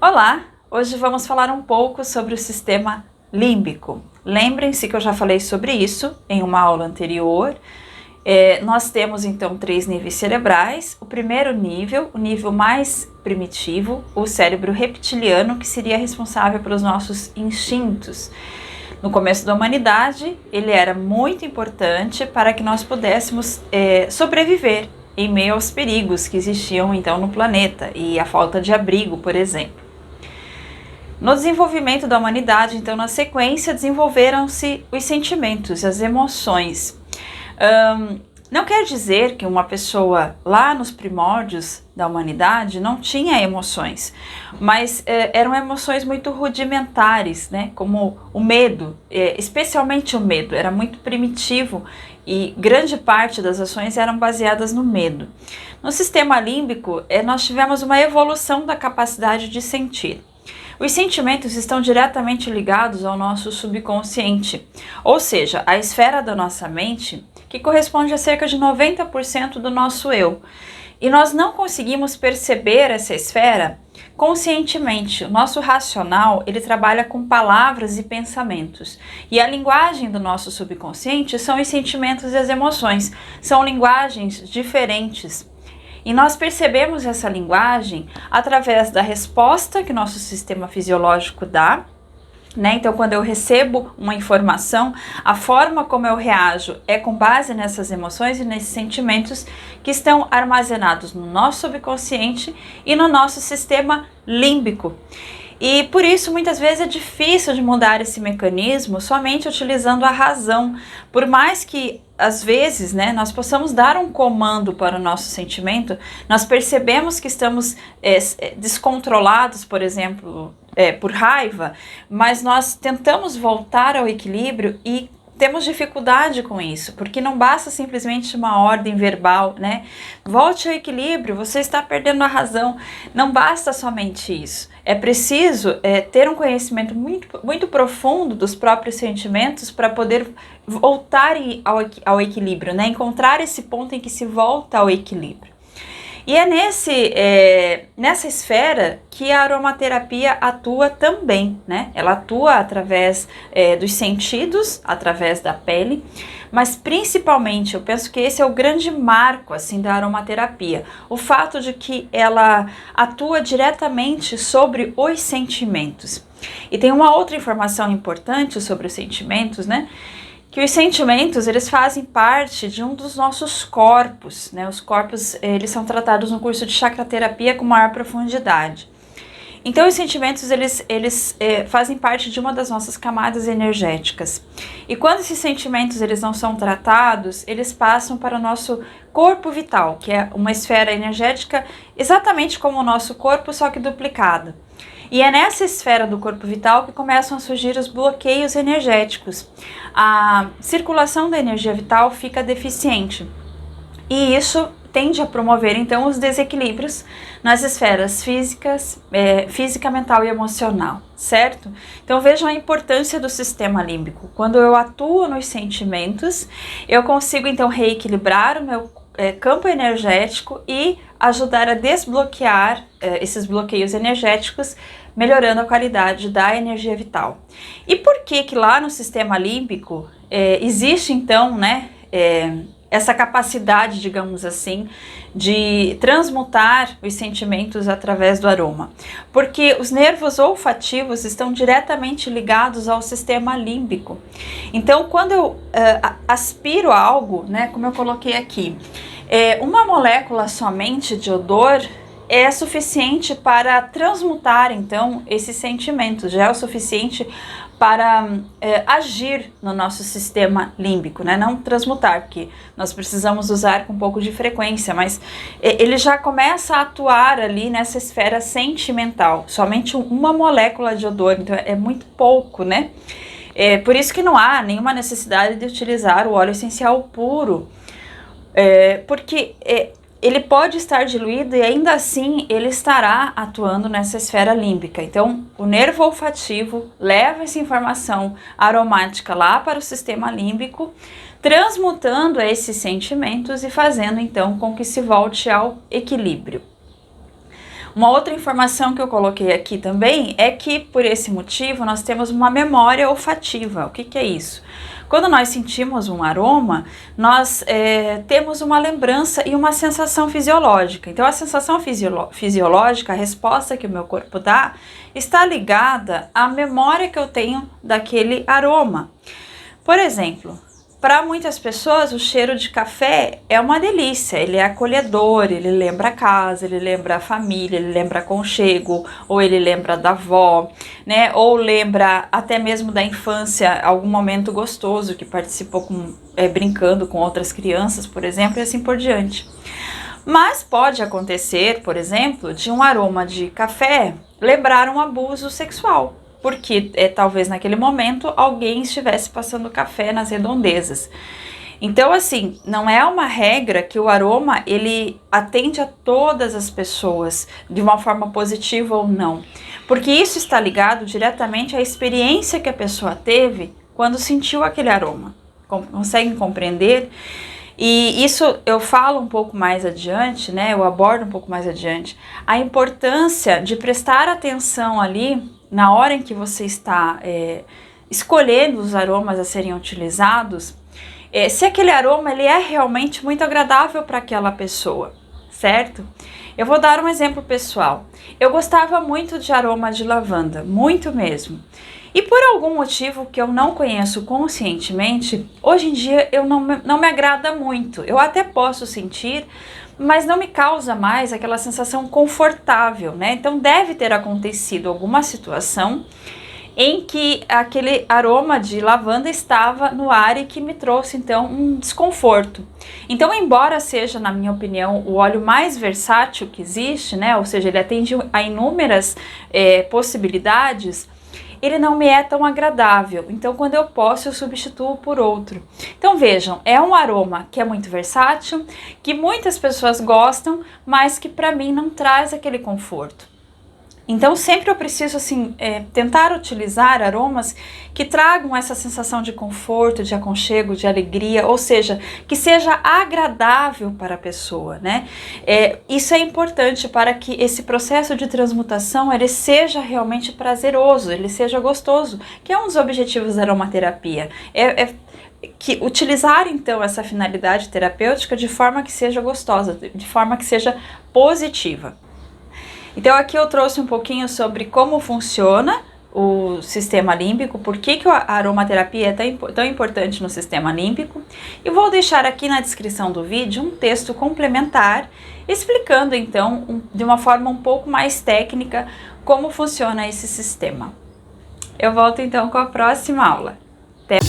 Olá! Hoje vamos falar um pouco sobre o sistema límbico. Lembrem-se que eu já falei sobre isso em uma aula anterior. Nós temos então 3 níveis cerebrais. O primeiro nível, o nível mais primitivo, o cérebro reptiliano, que seria responsável pelos nossos instintos. No começo da humanidade, ele era muito importante para que nós pudéssemos sobreviver em meio aos perigos que existiam então no planeta e a falta de abrigo, por exemplo. No desenvolvimento da humanidade, então, na sequência, desenvolveram-se os sentimentos, as emoções. Não quer dizer que uma pessoa lá nos primórdios da humanidade não tinha emoções, mas eram emoções muito rudimentares, né? Como o medo, especialmente o medo, era muito primitivo e grande parte das ações eram baseadas no medo. No sistema límbico, nós tivemos uma evolução da capacidade de sentir. Os sentimentos estão diretamente ligados ao nosso subconsciente, ou seja, a esfera da nossa mente, que corresponde a cerca de 90% do nosso eu. E nós não conseguimos perceber essa esfera conscientemente. O nosso racional, ele trabalha com palavras e pensamentos. E a linguagem do nosso subconsciente são os sentimentos e as emoções. São linguagens diferentes. E nós percebemos essa linguagem através da resposta que nosso sistema fisiológico dá, né? Então, quando eu recebo uma informação, a forma como eu reajo é com base nessas emoções e nesses sentimentos que estão armazenados no nosso subconsciente e no nosso sistema límbico. E por isso, muitas vezes, é difícil de mudar esse mecanismo somente utilizando a razão. Por mais que, às vezes, né, nós possamos dar um comando para o nosso sentimento, nós percebemos que estamos descontrolados, por exemplo, por raiva, mas nós tentamos voltar ao equilíbrio e temos dificuldade com isso, porque não basta simplesmente uma ordem verbal, né? Volte ao equilíbrio, você está perdendo a razão. Não basta somente isso. É preciso ter um conhecimento muito profundo dos próprios sentimentos para poder voltar ao equilíbrio, né? Encontrar esse ponto em que se volta ao equilíbrio. E é nessa esfera que a aromaterapia atua também, né? Ela atua através dos sentidos, através da pele, mas principalmente eu penso que esse é o grande marco assim da aromaterapia, o fato de que ela atua diretamente sobre os sentimentos. E tem uma outra informação importante sobre os sentimentos, né? Que os sentimentos, eles fazem parte de um dos nossos corpos, né? Os corpos, eles são tratados no curso de chakra-terapia com maior profundidade. Então, os sentimentos, eles fazem parte de uma das nossas camadas energéticas. E quando esses sentimentos, eles não são tratados, eles passam para o nosso corpo vital, que é uma esfera energética exatamente como o nosso corpo, só que duplicada. E é nessa esfera do corpo vital que começam a surgir os bloqueios energéticos. A circulação da energia vital fica deficiente. E isso tende a promover, então, os desequilíbrios nas esferas física, mental e emocional, certo? Então, vejam a importância do sistema límbico. Quando eu atuo nos sentimentos, eu consigo, então, reequilibrar o meu campo energético e ajudar a desbloquear esses bloqueios energéticos, melhorando a qualidade da energia vital. E por que lá no sistema límbico existe então, né, essa capacidade, digamos assim, de transmutar os sentimentos através do aroma? Porque os nervos olfativos estão diretamente ligados ao sistema límbico. Então, quando eu aspiro algo, né, como eu coloquei aqui, uma molécula somente de odor é suficiente para transmutar, então, esses sentimentos, já é o suficiente para agir no nosso sistema límbico, né? Não transmutar, porque nós precisamos usar com um pouco de frequência, mas ele já começa a atuar ali nessa esfera sentimental, somente uma molécula de odor, então é muito pouco, né? Por isso que não há nenhuma necessidade de utilizar o óleo essencial puro, porque ele pode estar diluído e ainda assim ele estará atuando nessa esfera límbica. Então, o nervo olfativo leva essa informação aromática lá para o sistema límbico, transmutando esses sentimentos e fazendo então com que se volte ao equilíbrio. Uma outra informação que eu coloquei aqui também é que, por esse motivo, nós temos uma memória olfativa. O que que é isso? Quando nós sentimos um aroma, nós temos uma lembrança e uma sensação fisiológica. Então, a sensação fisiológica, a resposta que o meu corpo dá, está ligada à memória que eu tenho daquele aroma. Por exemplo, para muitas pessoas o cheiro de café é uma delícia, ele é acolhedor, ele lembra a casa, ele lembra a família, ele lembra aconchego, ou ele lembra da avó, né? Ou lembra até mesmo da infância, algum momento gostoso que participou brincando com outras crianças, por exemplo, e assim por diante. Mas pode acontecer, por exemplo, de um aroma de café lembrar um abuso sexual, porque talvez naquele momento alguém estivesse passando café nas redondezas. Então, assim, não é uma regra que o aroma ele atende a todas as pessoas de uma forma positiva ou não, porque isso está ligado diretamente à experiência que a pessoa teve quando sentiu aquele aroma. Conseguem compreender? E isso eu falo um pouco mais adiante, né? Eu abordo um pouco mais adiante a importância de prestar atenção ali na hora em que você está escolhendo os aromas a serem utilizados, se aquele aroma ele é realmente muito agradável para aquela pessoa, certo? Eu vou dar um exemplo pessoal. Eu gostava muito de aroma de lavanda, muito mesmo. E por algum motivo que eu não conheço conscientemente, hoje em dia eu não me agrada muito. Eu até posso sentir, mas não me causa mais aquela sensação confortável, né? Então deve ter acontecido alguma situação em que aquele aroma de lavanda estava no ar e que me trouxe então um desconforto. Então, embora seja, na minha opinião, o óleo mais versátil que existe, né? Ou seja, ele atende a inúmeras possibilidades, ele não me é tão agradável. Então, quando eu posso, eu substituo por outro. Então, vejam, é um aroma que é muito versátil, que muitas pessoas gostam, mas que para mim não traz aquele conforto. Então, sempre eu preciso, assim, tentar utilizar aromas que tragam essa sensação de conforto, de aconchego, de alegria, ou seja, que seja agradável para a pessoa, né? Isso é importante para que esse processo de transmutação, ele seja realmente prazeroso, ele seja gostoso, que é um dos objetivos da aromaterapia. Que utilizar, então, essa finalidade terapêutica de forma que seja gostosa, de forma que seja positiva. Então aqui eu trouxe um pouquinho sobre como funciona o sistema límbico, por que a aromaterapia é tão importante no sistema límbico, e vou deixar aqui na descrição do vídeo um texto complementar explicando então de uma forma um pouco mais técnica como funciona esse sistema. Eu volto então com a próxima aula. Até!